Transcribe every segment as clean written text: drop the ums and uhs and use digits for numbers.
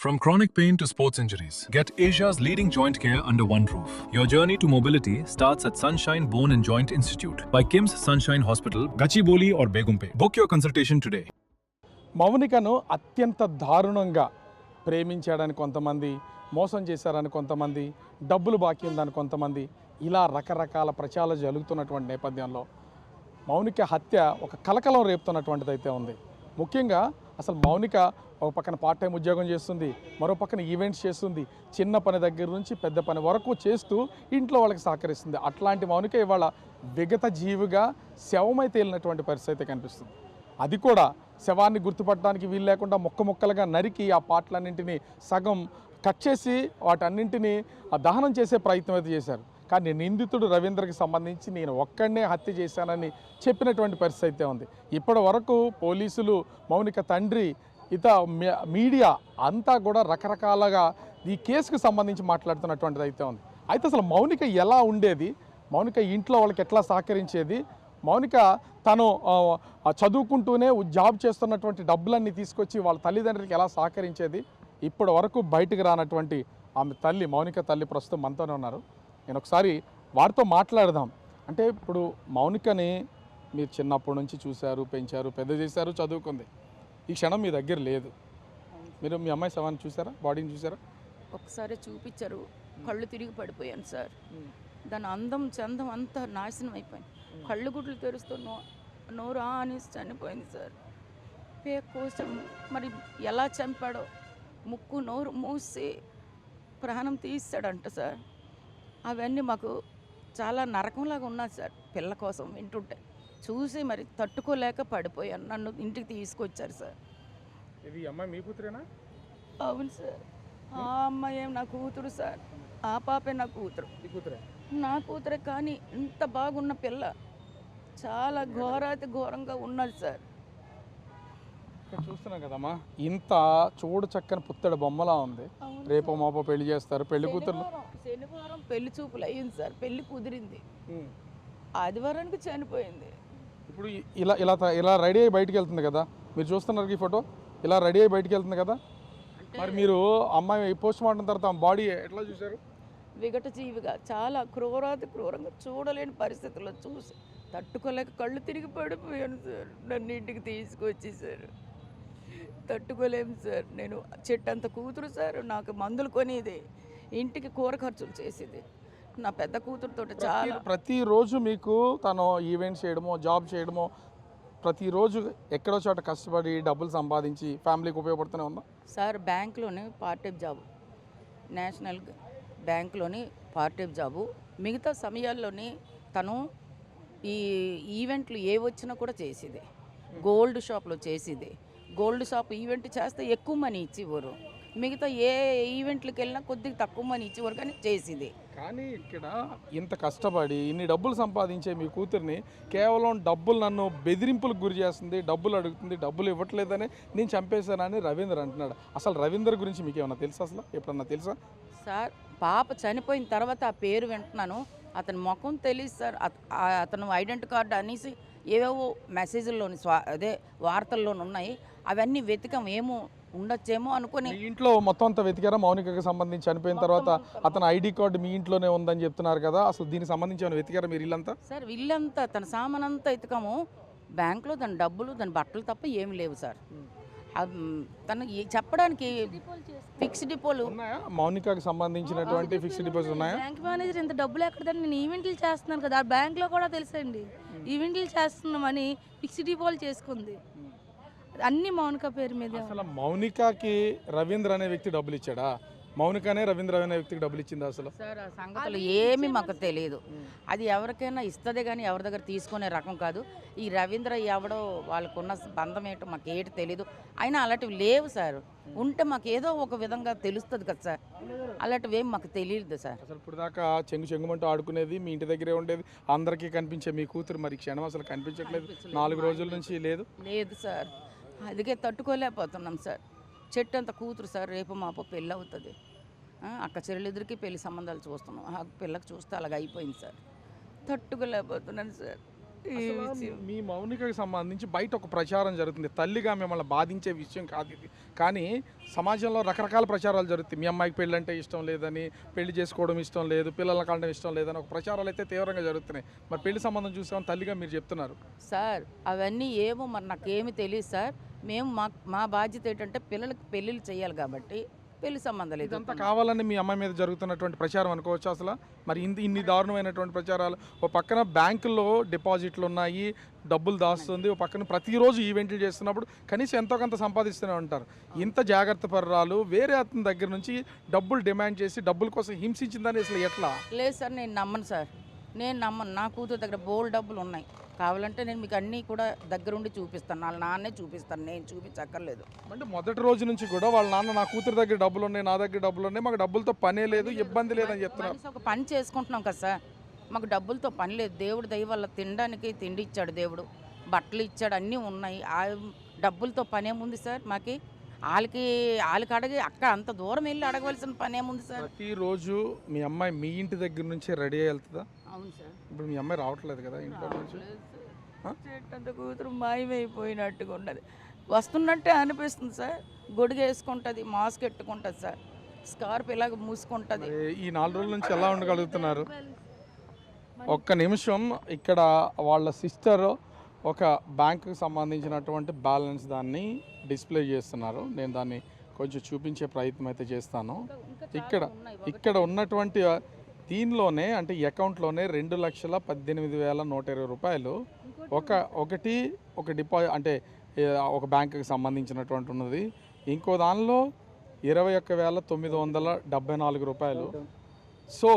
From chronic pain to sports injuries, get Asia's leading joint care under one roof. Your journey to mobility starts at Sunshine Bone and Joint Institute by Kim's Sunshine Hospital, Gachibowli or Begumpe. Book your consultation today. మౌనికను అత్యంత దారుణంగా ప్రేమించాడని కొంతమంది, మోసం చేశారని కొంతమంది, డబ్బులు బాకీ ఉందని కొంతమంది, ఇలా రకరకాల ప్రచారాలు జరుగుతున్నటువంటి నేపథ్యంలో మౌనిక హత్య ఒక కలకలం రేపుతున్నటువంటిది అయితే ఉంది. ముఖ్యంగా అసలు మౌనిక ఒక పక్కన పార్ట్ టైం ఉద్యోగం చేస్తుంది, మరో పక్కన ఈవెంట్స్ చేస్తుంది, చిన్న పని దగ్గర నుంచి పెద్ద పని వరకు చేస్తూ ఇంట్లో వాళ్ళకి సహకరిస్తుంది. అట్లాంటి మౌనిక ఇవాళ విగత జీవిగా శవమై తేలినటువంటి పరిస్థితి కనిపిస్తుంది. అది కూడా శవాన్ని గుర్తుపట్టడానికి వీలు లేకుండా ముక్కలుగా నరికి ఆ పాటలన్నింటినీ సగం కట్ చేసి వాటన్నింటినీ దహనం చేసే ప్రయత్నం అయితే చేశారు. కానీ నిందితుడు రవీంద్రకి సంబంధించి నేను ఒక్కడనే హత్య చేశానని చెప్పినటువంటి పరిస్థితి అయితే ఉంది. ఇప్పటి వరకు పోలీసులు, మౌనిక తండ్రి, మీడియా అంతా కూడా రకరకాలుగా ఈ కేసుకు సంబంధించి మాట్లాడుతున్నటువంటిది అయితే ఉంది. అయితే అసలు మౌనిక ఎలా ఉండేది, మౌనిక ఇంట్లో వాళ్ళకి ఎట్లా సహకరించేది, మౌనిక తను చదువుకుంటూనే జాబ్ చేస్తున్నటువంటి డబ్బులన్నీ తీసుకొచ్చి వాళ్ళ తల్లిదండ్రులకి ఎలా సహకరించేది, ఇప్పటి వరకు బయటకు రానటువంటి ఆమె తల్లి, మౌనిక తల్లి ప్రస్తుతం మనతోనే ఉన్నారు. నేను ఒకసారి వారితో మాట్లాడదాం. అంటే ఇప్పుడు మౌనికని మీరు చిన్నప్పటి నుంచి చూశారు, పెంచారు, పెద్ద చేశారు, చదువుకుంది. ఈ క్షణం మీ దగ్గర లేదు. మీరు మీ అమ్మాయి శవాన్ని చూసారా, బాడీని చూసారా? ఒకసారి చూపించారు, కళ్ళు తిరిగి పడిపోయాను సార్. దాని అందం చందం అంతా నాశనం అయిపోయింది. కళ్ళు గుడ్లు తెరుస్తూ నోరు అని చనిపోయింది సార్. పేక్ కోసం మరి ఎలా చంపాడో, ముక్కు నోరు మూసి ప్రాణం తీస్తాడంట సార్. అవన్నీ మాకు చాలా నరకంలాగా ఉన్నది సార్. పిల్ల కోసం వింటుంటే చూసి మరి తట్టుకోలేక పడిపోయాను. నన్ను ఇంటికి తీసుకొచ్చారు సార్. ఇది అమ్మాయి మీ కూతురేనా? అవును సార్. ఆ అమ్మాయి ఏం నా కూతురు సార్. ఆ పాపే నా కూతురు. నా కూతురే, కానీ ఇంత బాగున్న పిల్ల చాలా ఘోరాతి ఘోరంగా ఉన్నది సార్. ఇక్కడ చూస్తున్నాం కదమ్మా, ఇంత చూడు చక్కని పుత్తడి బొమ్మలా ఉంది. రేపో మాపో పెళ్లి చేస్తారు, పెళ్లి కూతురు. శనివారం పెళ్లి చూపులు అయ్యింది సార్. పెళ్లి కుదిరింది, ఆదివారానికి చనిపోయింది. ఇప్పుడు ఇలా ఇలా ఇలా రెడీ అయ్యి బయటికి వెళ్తుంది కదా, మీరు చూస్తున్నారు ఈ ఫోటో, ఇలా రెడీ అయ్యి బయటికి వెళ్తుంది కదా. మరి మీరు అమ్మాయి పోస్ట్ మార్టం తర్వాత బాడీ ఎట్లా చూశారు? విగట జీవిగా, చాలా క్రూరాతి క్రూరంగా, చూడలేని పరిస్థితుల్లో చూసి తట్టుకోలేక కళ్ళు తిరిగి పడిపోయాను సార్. నన్ను ఇంటికి తీసుకొచ్చేసారు. తట్టుకోలేము సార్. నేను చెట్టంత కూతురు సార్. నాకు మందులు కొనేది, ఇంటికి కూర ఖర్చులు చేసేది నా పెద్ద కూతురుతో. చాలా ప్రతిరోజు మీకు తను ఈవెంట్స్ చేయడమో, జాబ్ చేయడమో, ప్రతిరోజు ఎక్కడో చోట కష్టపడి డబ్బులు సంపాదించి ఫ్యామిలీకి ఉపయోగపడుతూనే ఉందా సార్? బ్యాంక్లోనే పార్ట్ టైం జాబు, నేషనల్ బ్యాంక్లోని పార్ట్ టైం జాబు. మిగతా సమయాల్లోని తను ఈ ఈవెంట్లు ఏ వచ్చినా కూడా చేసేది. గోల్డ్ షాప్లో చేసేది. గోల్డ్ షాప్ ఈవెంట్ చేస్తే ఎక్కువ మనీ ఇచ్చేవారు, మిగతా ఏ ఈవెంట్లకు వెళ్ళినా కొద్దిగా తక్కువ మనీ ఇచ్చేవారు, కానీ చేసేది. కానీ ఇక్కడ ఇంత కష్టపడి ఇన్ని డబ్బులు సంపాదించే మీ కూతుర్ని కేవలం డబ్బులు, నన్ను బెదిరింపులకు గురి చేస్తుంది, డబ్బులు అడుగుతుంది, డబ్బులు ఇవ్వట్లేదని నేను చంపేశానని రవీంద్ర అంటున్నాడు. అసలు రవీంద్ర గురించి మీకు ఏమన్నా తెలుసా? అసలు ఎప్పుడన్నా తెలుసా సార్? పాప చనిపోయిన తర్వాత ఆ పేరు వింటున్నాను. అతని ముఖం తెలియదు సార్. అతను ఐడెంటిటీ కార్డు అనేసి ఏవేవో మెసేజ్లోని అదే వార్తల్లోని ఉన్నాయి. అవన్నీ వెతికాం, ఏమో ఉండొచ్చేమో అనుకుని. ఇంట్లో మొత్తం అంతా వెతికారా? మౌనికకి సంబంధించి చనిపోయిన తర్వాత అతను ఐడి కార్డు మీ ఇంట్లోనే ఉందని చెప్తున్నారు కదా, అసలు దీనికి సంబంధించి ఏమైనా వెతికారా మీరు? ఇల్లంతా సార్, ఇల్లంతా తన సామానంతా వెతికాము. బ్యాంకులో దాని డబ్బులు, దాని బట్టలు తప్ప ఏమి లేవు సార్. తను చెప్పడానికి ఫిక్స్డ్ డిపోలు ఉన్నాయా? మౌనికకి సంబంధించినటువంటి ఫిక్స్డ్ డిపాజిట్ ఉన్నాయా? బ్యాంక్ మేనేజర్ ఇంత డబ్బులు ఎక్కడదని నేను ఈవెంట్లు చేస్తున్నాను కదా, ఆ బ్యాంక్లో కూడా తెలుసండి. ఈవెంట్లు చేస్తున్నామని ఫిక్స్డ్ డిపాజిట్ చేసుకుంది. అన్ని మౌనిక పేరు మీద. అసలు మౌనికకి రవీంద్ర అనే వ్యక్తి డబ్బులు ఇచ్చాడా? మౌనికనే రవీంద్ర అనే వ్యక్తికి డబ్బులు ఇచ్చిందా అసలు? సార్, ఆ సంగతులు ఏమీ మాకు తెలియదు. అది ఎవరికైనా ఇస్తుంది కానీ ఎవరి దగ్గర తీసుకునే రకం కాదు. ఈ రవీంద్ర ఎవడో, వాళ్ళకున్న బంధం ఏంటో మాకు ఏంటి తెలీదు. అయినా అలాంటివి లేవు సార్. ఉంటే మాకు ఏదో ఒక విధంగా తెలుస్తుంది కదా సార్. అలాంటివి ఏం మాకు తెలియదు సార్. అసలు ఇప్పుడు దాకా చెంగుమంటూ ఆడుకునేది మీ ఇంటి దగ్గరే ఉండేది, అందరికీ కనిపించే మీ కూతురు మరి క్షణం అసలు కనిపించట్లేదు. 4 రోజుల నుంచి లేదు. లేదు సార్, అందుకే తట్టుకోలేకపోతున్నాం సార్. చెట్టు అంత కూతురు సార్. రేపు మాపో పెళ్ళి అవుతుంది. అక్క చెల్లెలిద్దరికి పెళ్లి సంబంధాలు చూస్తున్నాం. ఆ పిల్లకి చూస్తే అలాగ అయిపోయింది సార్. తట్టుకోలేకపోతున్నాను సార్. అసలు మీ మౌనికకి సంబంధించి బయట ఒక ప్రచారం జరుగుతుంది, తల్లిగా మిమ్మల్ని బాధించే విషయం కాదు ఇది, కానీ సమాజంలో రకరకాల ప్రచారాలు జరుగుతాయి. మీ అమ్మాయికి పెళ్ళి అంటే ఇష్టం లేదని, పెళ్లి చేసుకోవడం ఇష్టం లేదు, పిల్లల కలడం ఇష్టం లేదని ఒక ప్రచారాలు అయితే తీవ్రంగా జరుగుతున్నాయి. మరి పెళ్లి సంబంధం చూసామని తల్లిగా మీరు చెప్తున్నారు. సార్ అవన్నీ ఏమో మరి నాకేమి తెలియదు సార్. మేము మా బాధ్యత ఏంటంటే పిల్లలకి పెళ్ళిళ్ళు చేయాలి కాబట్టి పెళ్లి సంబంధాలు ఇదంతా కావాలని మీ అమ్మాయి మీద జరుగుతున్నటువంటి ప్రచారం అనుకోవచ్చు అసలు. మరి ఇన్ని దారుణమైనటువంటి ప్రచారాలు, ఓ పక్కన బ్యాంకుల్లో డిపాజిట్లు ఉన్నాయి, డబ్బులు దాస్తుంది, ఓ పక్కన ప్రతిరోజు ఈవెంట్లు చేస్తున్నప్పుడు కనీసం ఎంతో కొంత సంపాదిస్తూనే ఉంటారు. ఇంత జాగ్రత్త పర్రాలు వేరే అతని దగ్గర నుంచి డబ్బులు డిమాండ్ చేసి డబ్బుల కోసం హింసించిందని అసలు ఎట్లా? లేదు సార్, నేను నమ్మను సార్, నేను నమ్మను. నా కూతురు దగ్గర బోల్ డబ్బులు ఉన్నాయి, కావాలంటే నేను మీకు అన్నీ కూడా దగ్గరుండి చూపిస్తాను, వాళ్ళ నాన్నే చూపిస్తాను, నేను చూపించక్కర్లేదు. అంటే మొదటి రోజు నుంచి కూడా వాళ్ళ నాన్న నా కూతురు దగ్గర డబ్బులు ఉన్నాయి, నా దగ్గర డబ్బులు ఉన్నాయి, మాకు డబ్బులతో పనే లేదు, ఇబ్బంది లేదని చెప్తున్నారు. మనిషి ఒక పని చేసుకుంటున్నాం కదా సార్, మాకు డబ్బులతో పని లేదు. దేవుడు దయ వల్ల తినడానికి తిండి ఇచ్చాడు దేవుడు, బట్టలు ఇచ్చాడు, అన్నీ ఉన్నాయి. ఆ డబ్బులతో పనేముంది సార్ మాకి? వాళ్ళకి అడిగి అక్కడ అంత దూరం వెళ్ళి అడగవలసిన పనేముంది సార్? ప్రతిరోజు మీ అమ్మాయి మీ ఇంటి దగ్గర నుంచి రెడీ అయ్యి వెళ్తుందా? అవును సార్. ఇప్పుడు మీ అమ్మాయి రావట్లేదు కదా ఇంట్లో నుంచి? చెట్టంత కూతురు మాయమైపోయినట్టుగా ఉన్నది, వస్తున్నట్టే అనిపిస్తుంది సార్. గొడుగు వేసుకుంటుంది, మాస్క్ పెట్టుకుంటుంది సార్, స్కార్ప్ ఇలాగ మూసుకుంటుంది. ఈ 4 రోజుల నుంచి ఎలా ఉండగలుగుతున్నారు? ఒక్క నిమిషం, ఇక్కడ వాళ్ళ సిస్టర్ ఒక బ్యాంకుకి సంబంధించినటువంటి బ్యాలెన్స్ దాన్ని డిస్ప్లే చేస్తున్నారు. నేను దాన్ని కొంచెం చూపించే ప్రయత్నం అయితే చేస్తాను. ఇక్కడ ఉన్నటువంటి దీనిలోనే అంటే ఈ అకౌంట్లోనే 2,18,120 రూపాయలు ఒక డిపాజిట్ అంటే ఒక బ్యాంకుకి సంబంధించినటువంటి ఉన్నది. ఇంకో దానిలో 21,974 రూపాయలు. సో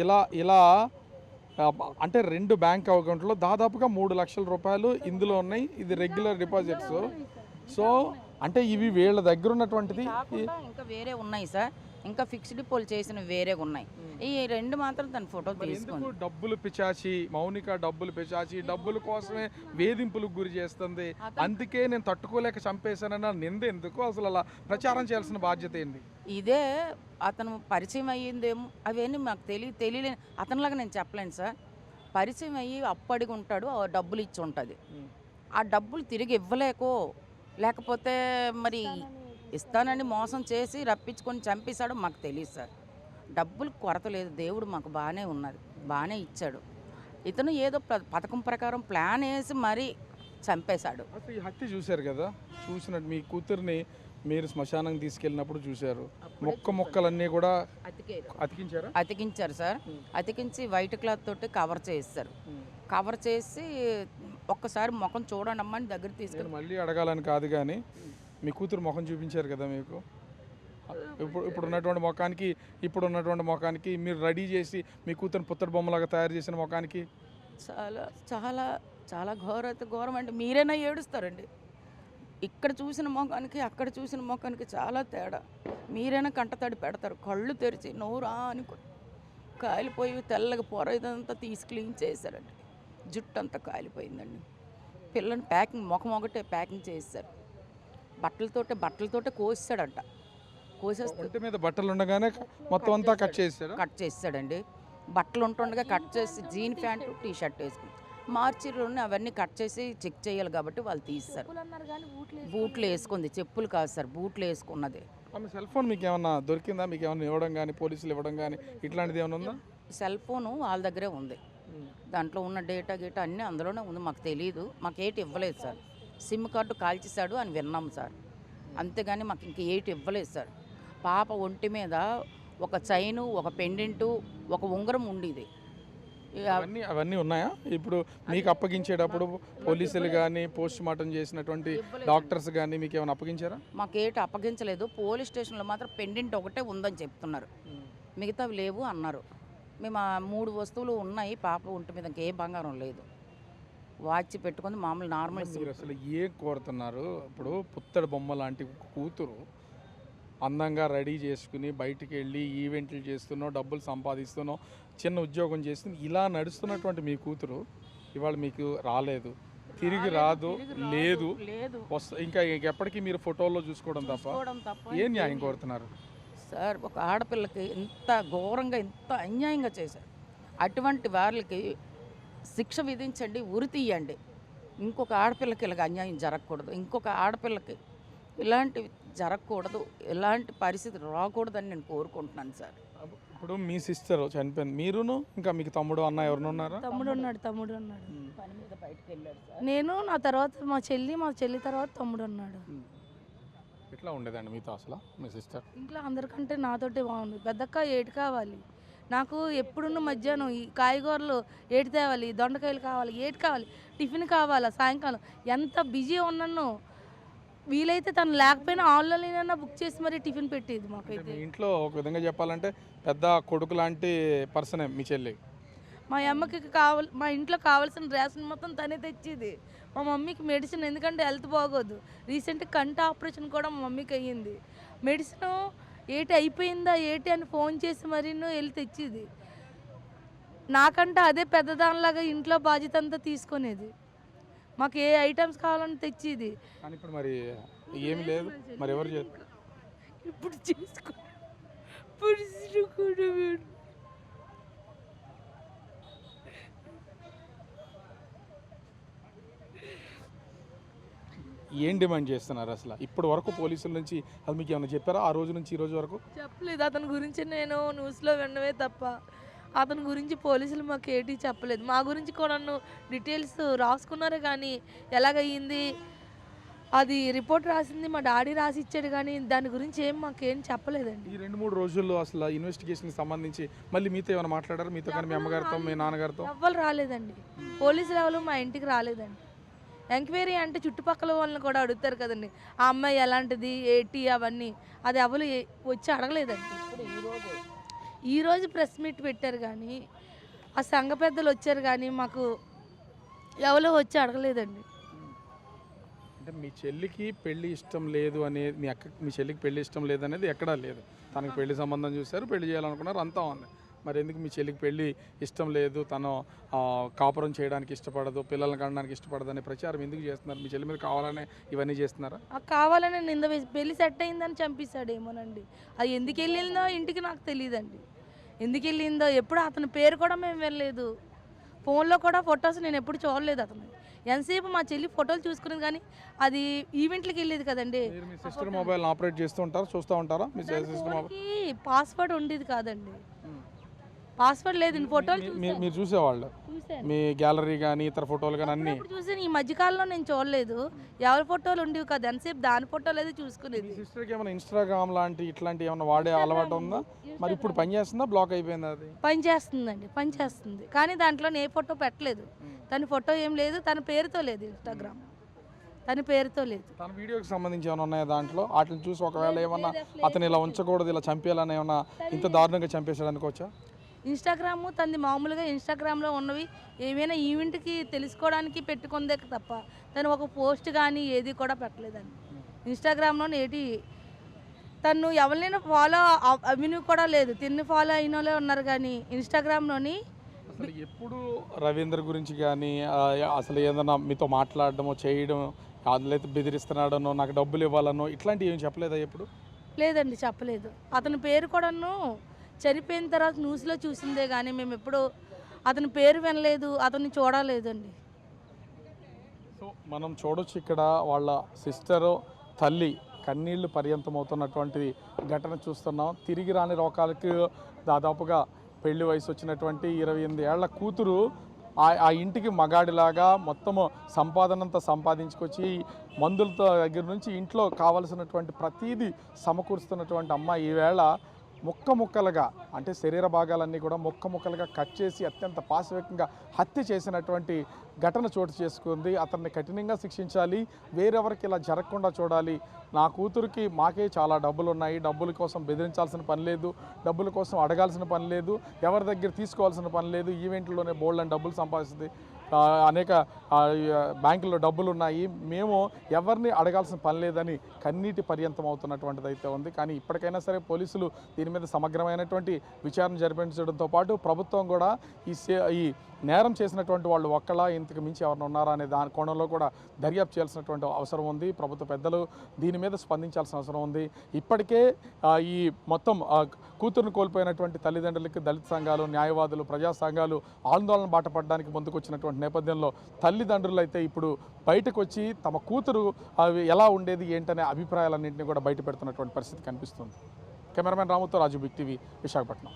ఇలా అంటే 2 బ్యాంక్ అకౌంట్లో దాదాపుగా 3 లక్షల రూపాయలు ఇందులో ఉన్నాయి. ఇది రెగ్యులర్ డిపాజిట్స్. సో అంటే ఇవి వీళ్ళ దగ్గర ఉన్నటువంటిది. ఇంకా వేరే ఉన్నాయి సార్, ఇంకా ఫిక్స్డ్ డిపాజిట్ చేసిన వేరే ఉన్నాయి. ఈ 2 మాత్రం తన ఫోటో తీసుకుంది. డబ్బులు పిచాచి, మౌనిక డబ్బులు పిచాచి, డబ్బుల కోసమే వేధింపులకు గురి చేస్తుంది, అందుకే నేను తట్టుకోలేక చంపేశానన్న నింద ఎందుకు? అసలు అలా ప్రచారం చేయాల్సిన బాధ్యత ఏంటి? ఇదే అతను పరిచయం అయ్యిందేమో, అవన్నీ మాకు తెలియలేని అతనిలాగా నేను చెప్పలేను సార్. పరిచయం అయ్యి అప్పడిగి ఉంటాడు, ఆ డబ్బులు ఇచ్చి ఉంటుంది. ఆ డబ్బులు తిరిగి ఇవ్వలేకో, లేకపోతే మరి ఇస్తానని మోసం చేసి రప్పించుకొని చంపేశాడు, మాకు తెలియదు సార్. డబ్బులు కొరత లేదు, దేవుడు మాకు బాగానే ఉన్నది, బాగానే ఇచ్చాడు. ఇతను ఏదో పథకం ప్రకారం ప్లాన్ వేసి మరీ చంపేశాడు. అసలు ఈ హత్య చూశారు కదా, చూసినట్టు మీ కూతుర్ని మీరు శ్మశానానికి తీసుకెళ్ళినప్పుడు చూశారు, మొక్కలన్నీ కూడా అతికించారు సార్. అతికించి వైట్ క్లాత్ తోటి కవర్ చేస్తారు. కవర్ చేసి ఒక్కసారి ముఖం చూడండి అమ్మని దగ్గర తీసుకెళ్ళి, మళ్ళీ అడగాలని కాదు కానీ మీ కూతురు ముఖం చూపించారు కదా మీకు. ఇప్పుడున్నటువంటి ముఖానికి మీరు రెడీ చేసి మీ కూతురు పుత్తడి బొమ్మలాగా తయారు చేసిన ముఖానికి చాలా చాలా చాలా ఘోరం అంటే మీరైనా ఏడుస్తారండి. ఇక్కడ చూసిన ముఖానికి అక్కడ చూసిన ముఖానికి చాలా తేడా. మీరైనా కంటతడి పెడతారు, కళ్ళు తెరిచి నోరా అని కాలిపోయి తెల్లగా పొర ఇదంతా తీసి క్లీన్ చేశారండి. జుట్టు అంతా కాలిపోయిందండి. పిల్లని ముఖం ఒకటే ప్యాకింగ్ చేశారు. బట్టలతోటే కోసాడంట. కోసేస్తే మీద బట్టలు ఉండగానే మొత్తం అంతా కట్ చేసాడండి. బట్టలు ఉంటుండగా కట్ చేసి జీన్ ప్యాంటు టీ షర్ట్ వేసుకుని మార్చిలోనే అవన్నీ కట్ చేసి చెక్ చేయాలి కాబట్టి వాళ్ళు తీస్తారు. బూట్లు వేసుకుంది, చెప్పులు కాదు సార్, బూట్లు వేసుకున్నది. సెల్ ఫోన్ మీకు ఏమన్నా దొరికిందా? మీకు ఏమన్నా ఇవ్వడం కానీ, పోలీసులు ఇవ్వడం కానీ ఇట్లాంటిది ఏమైనా ఉందా? సెల్ ఫోను వాళ్ళ దగ్గరే ఉంది, దాంట్లో ఉన్న డేటా అన్నీ అందులోనే ఉంది. మాకు తెలియదు, మాకు ఏటి ఇవ్వలేదు సార్. సిమ్ కార్డు కాల్చేశాడు అని విన్నాం సార్, అంతేగాని మాకు ఇంక ఏటి ఇవ్వలేదు సార్. పాప ఒంటి మీద ఒక చైను, ఒక పెండెంటు, ఒక ఉంగరం ఉండేది. అవన్నీ ఉన్నాయా? ఇప్పుడు మీకు అప్పగించేటప్పుడు పోలీసులు కానీ, పోస్ట్ మార్టం చేసినటువంటి డాక్టర్స్ కానీ మీకు ఏమైనా అప్పగించారా? మాకేటి అప్పగించలేదు. పోలీస్ స్టేషన్లో మాత్రం పెండెంట్ ఒకటే ఉందని చెప్తున్నారు, మిగతావి లేవు అన్నారు. మేము ఆ 3 వస్తువులు ఉన్నాయి పాప ఒంటి మీద, ఇంకే బంగారం లేదు. వాచ్ పెట్టుకుంది, మామూలు నార్మల్. మీరు అసలు ఏం కోరుతున్నారు? ఇప్పుడు పుత్తడి బొమ్మ లాంటి కూతురు అందంగా రెడీ చేసుకుని బయటికి వెళ్ళి ఈవెంట్లు చేస్తున్నావు, డబ్బులు సంపాదిస్తున్నావు, చిన్న ఉద్యోగం చేస్తుంది, ఇలా నడుస్తున్నటువంటి మీ కూతురు ఇవాళ మీకు రాలేదు, తిరిగి రాదు, లేదు, ఇంకా ఎప్పటికీ మీరు ఫోటోల్లో చూసుకోవడం తప్ప ఏం న్యాయం కోరుతున్నారు సార్? ఒక ఆడపిల్లకి ఇంత ఘోరంగా ఇంత అన్యాయంగా చేశారు. అటువంటి వాళ్ళకి శిక్ష విధించండి, ఉరి తీయండి. ఇంకొక ఆడపిల్లకి ఇలాగ అన్యాయం జరగకూడదు, ఇంకొక ఆడపిల్లకి ఇలాంటివి జరగకూడదు, ఇలాంటి పరిస్థితి రాకూడదని నేను కోరుకుంటున్నాను సార్. ఇప్పుడు మీ సిస్టర్ చనిపోయింది, మీరును ఇంకా మీకు తమ్ముడు అన్న ఎవరైనా ఉన్నారా? తమ్ముడు ఉన్నాడు పని మీద బయటకు వెళ్ళాడు సార్. నేను, నా తర్వాత మా చెల్లి తర్వాత తమ్ముడు ఉన్నాడు. ఎట్లా ఉండేదండి మీతో అసలు మీ సిస్టర్? ఇంట్లో అందరికంటే నాతోటే బాగుంది. పెద్దక్క ఏటి కావాలి నాకు, ఎప్పుడున్న మధ్యాహ్నం ఈ కాయగూరలు ఏటి తేవాలి, దొండకాయలు కావాలి, ఏటి కావాలి, టిఫిన్ కావాలా, సాయంకాలం ఎంత బిజీ ఉన్నాను వీలైతే తను లేకపోయినా ఆన్లైన్ బుక్ చేసి మరీ టిఫిన్ పెట్టేది మాకైతే. మీ ఇంట్లో ఒక విధంగా చెప్పాలంటే పెద్ద కొడుకు లాంటి పర్సనే మీ చెల్లి. మా అమ్మకి మా ఇంట్లో కావాల్సిన రేషన్ మొత్తం తనే తెచ్చేది. మా మమ్మీకి మెడిసిన్, ఎందుకంటే హెల్త్ బాగోదు, రీసెంట్గా కంటి ఆపరేషన్ కూడా మా మమ్మీకి అయ్యింది. మెడిసిన్ ఏటి అయిపోయిందా ఏటి అని ఫోన్ చేసి మరీ వెళ్ళి తెచ్చేది. నాకంటే అదే పెద్దదానిలాగా ఇంట్లో బాధ్యత అంతా తీసుకునేది. మాకు ఏ ఐటమ్స్ కావాలని తెచ్చేది. కానీ ఇప్పుడు మరి ఏమి లేదు, మరి ఎవరు ఇప్పుడు చేసుకో పరిస్థితి కూడా వేరు. ఏం డిమాండ్ చేస్తున్నారు అసలు ఇప్పటి వరకు పోలీసుల నుంచి? అది మీకు ఏమైనా చెప్పారా ఆ రోజు నుంచి ఈ రోజు వరకు? చెప్పలేదు. అతని గురించి నేను న్యూస్లో వినడమే తప్ప అతని గురించి పోలీసులు మాకు ఏటీ చెప్పలేదు. మా గురించి కూడా నన్ను డీటెయిల్స్ రాసుకున్నారు, కానీ ఎలాగయ్యింది అది రిపోర్ట్ రాసింది మా డాడీ రాసి ఇచ్చాడు, కానీ దాని గురించి మాకేం చెప్పలేదండి. ఈ 2-3 రోజుల్లో అసలు ఇన్వెస్టిగేషన్కి సంబంధించి మళ్ళీ మీతో ఏమైనా మాట్లాడారు? మీతో కానీ మీ అమ్మగారితో మీ నాన్నగారితో? ఎవ్వరు రాలేదండి. పోలీసులు ఎవరు మా ఇంటికి రాలేదండి. ఎంక్వైరీ అంటే చుట్టుపక్కల వాళ్ళని కూడా అడుగుతారు కదండి, ఆ అమ్మాయి ఎలాంటిది ఏటి అవన్నీ, అది ఎవరు వచ్చి అడగలేదండి. ఈరోజు ప్రెస్ మీట్ పెట్టారు, కానీ ఆ సంఘ పెద్దలు వచ్చారు, కానీ మాకు ఎవరో వచ్చి అడగలేదండి. అంటే మీ చెల్లికి పెళ్లి ఇష్టం లేదు అనేది, మీ చెల్లికి పెళ్లి ఇష్టం లేదనేది ఎక్కడా లేదు. తనకు పెళ్లి సంబంధం చూశారు, పెళ్లి చేయాలనుకున్నారు, అంతా ఉంది. మరి ఎందుకు మీ చెల్లికి పెళ్లి ఇష్టం లేదు, తను కాపురం చేయడానికి ఇష్టపడదు, పిల్లల్ని కనడానికి ఇష్టపడదు అనే ప్రచారం ఎందుకు చేస్తున్నారు? మీ చెల్లి మీద కావాలనే ఇవన్నీ చేస్తున్నారా? కావాలని నింద వేసి పెళ్లి సెట్ అయిందని చంపిస్తాడేమోనండి. అది ఎందుకు వెళ్ళిందో ఇంటికి నాకు తెలియదండి. ఎందుకు వెళ్ళిందో ఎప్పుడు అతని పేరు కూడా మేము వెళ్ళలేదు. ఫోన్లో కూడా ఫొటోస్ నేను ఎప్పుడు చూడలేదు అతను. ఎంతసేపు మా చెల్లి ఫోటోలు చూసుకునేది, కానీ అది ఈవెంట్లకి వెళ్ళేది కదండి. మీ సిస్టర్ మొబైల్ ఆపరేట్ చేస్తూ ఉంటారు, చూస్తూ ఉంటారా? మీ సిస్టర్ మొబైల్ పాస్వర్డ్ ఉండేది కాదండి, పాస్వర్డ్ లేదు. ఫోటోలు మీరు చూసేవాళ్ళు, మీ గ్యాలరీ కానీ ఇతర ఫోటోలు కానీ అన్ని చూసి ఈ మధ్యకాలంలో నేను చూడలేదు. ఎవరి ఫోటోలు ఉండేవి కాదు, ఎంతసేపు దాని ఫోటోలు అయితే చూసుకునేది. సిస్టర్కి ఏమైనా ఇన్స్టాగ్రామ్ లాంటి ఇట్లాంటి ఏమైనా వాడే అలవాటు ఉందా? మరి ఇప్పుడు పని చేస్తుందా, బ్లాక్ అయిపోయింది? అది పని చేస్తుందండి, పని చేస్తుంది, కానీ దాంట్లో ఏ ఫోటో పెట్టలేదు. తన ఫోటో ఏం లేదు, తన పేరుతో లేదు ఇన్స్టాగ్రామ్, తన పేరుతో లేదు. తన వీడియోకి సంబంధించి ఏమైనా ఉన్నాయా దాంట్లో? వాటిని చూసి ఒకవేళ ఏమన్నా అతను ఇలా ఉంచకూడదు, ఇలా చంపేయాలని ఏమన్నా ఇంత దారుణంగా చంపేసాడు అనుకోవచ్చా? ఇన్స్టాగ్రాము తనది మామూలుగా ఇన్స్టాగ్రామ్లో ఉన్నవి ఏమైనా ఈవెంట్కి తెలుసుకోవడానికి పెట్టుకుందే తప్ప తను ఒక పోస్ట్ కానీ ఏది కూడా పెట్టలేదండి. ఇన్స్టాగ్రామ్లో ఏటి తను ఎవరినైనా ఫాలో అవిని కూడా లేదు, తిన్ని ఫాలో అయిన వాళ్ళే ఉన్నారు, కానీ ఇన్స్టాగ్రామ్లోని అసలు ఎప్పుడు రవీంద్ర గురించి కానీ అసలు ఏదైనా మీతో మాట్లాడడమో చేయడం, లేకపోతే బెదిరిస్తున్నాడనో, నాకు డబ్బులు ఇవ్వాలనో ఇట్లాంటివి ఏం చెప్పలేదా ఎప్పుడు? లేదండి, చెప్పలేదు. అతని పేరు కూడాను చనిపోయిన తర్వాత న్యూస్లో చూసిందే, కానీ మేము ఎప్పుడు అతని పేరు వినలేదు, అతన్ని చూడలేదండి. సో మనం చూడొచ్చు ఇక్కడ వాళ్ళ సిస్టరు తల్లి కన్నీళ్లు పర్యంతమవుతున్నటువంటి ఘటన చూస్తున్నాం. తిరిగి రాని రోగాలకు దాదాపుగా పెళ్లి వయసు వచ్చినటువంటి 28 ఏళ్ల కూతురు ఆ ఇంటికి మగాడిలాగా మొత్తము సంపాదనంతా సంపాదించుకొచ్చి మందులతో దగ్గర నుంచి ఇంట్లో కావలసినటువంటి ప్రతీది సమకూరుస్తున్నటువంటి అమ్మాయి ఈవేళ ముక్కలుగా, అంటే శరీర భాగాలన్నీ కూడా ముక్కలుగా కట్ చేసి అత్యంత పాశవికంగా హత్య చేసినటువంటి ఘటన చోటు చేసుకుంది. అతన్ని కఠినంగా శిక్షించాలి, వేరెవరికి ఇలా జరగకుండా చూడాలి. నా కూతురికి మాకే చాలా డబ్బులు ఉన్నాయి, డబ్బుల కోసం బెదిరించాల్సిన పని లేదు, డబ్బుల కోసం అడగాల్సిన పని లేదు, ఎవరి దగ్గర తీసుకోవాల్సిన పని లేదు, ఈవెంట్లోనే బోల్డ్ అని డబ్బులు సంపాదిస్తుంది, అనేక బ్యాంకుల్లో డబ్బులు ఉన్నాయి, మేము ఎవరిని అడగాల్సిన పని లేదని కన్నీటి పర్యంతం అవుతున్నటువంటిది అయితే ఉంది. కానీ ఇప్పటికైనా సరే పోలీసులు దీని మీద సమగ్రమైనటువంటి విచారణ జరిపించడంతో పాటు ప్రభుత్వం కూడా ఈ నేరం చేసినటువంటి వాళ్ళు ఒక్కలా ఇంతకు మించి ఎవరిని ఉన్నారా అనే దాని కోణంలో కూడా దర్యాప్తు చేయాల్సినటువంటి అవసరం ఉంది. ప్రభుత్వ పెద్దలు దీని మీద స్పందించాల్సిన అవసరం ఉంది. ఇప్పటికే ఈ మొత్తం కూతురును కోల్పోయినటువంటి తల్లిదండ్రులకి దళిత సంఘాలు, న్యాయవాదులు, ప్రజా సంఘాలు ఆందోళన బాట పడడానికి ముందుకొచ్చినటువంటి నేపథ్యంలో తల్లిదండ్రులు అయితే ఇప్పుడు బయటకు వచ్చి తమ కూతురు అవి ఎలా ఉండేది ఏంటనే అభిప్రాయాలన్నింటినీ కూడా బయట పెడుతున్నటువంటి పరిస్థితి కనిపిస్తుంది. కెమెరామెన్ రాముతో రాజు, బిగ్ టీవీ, విశాఖపట్నం.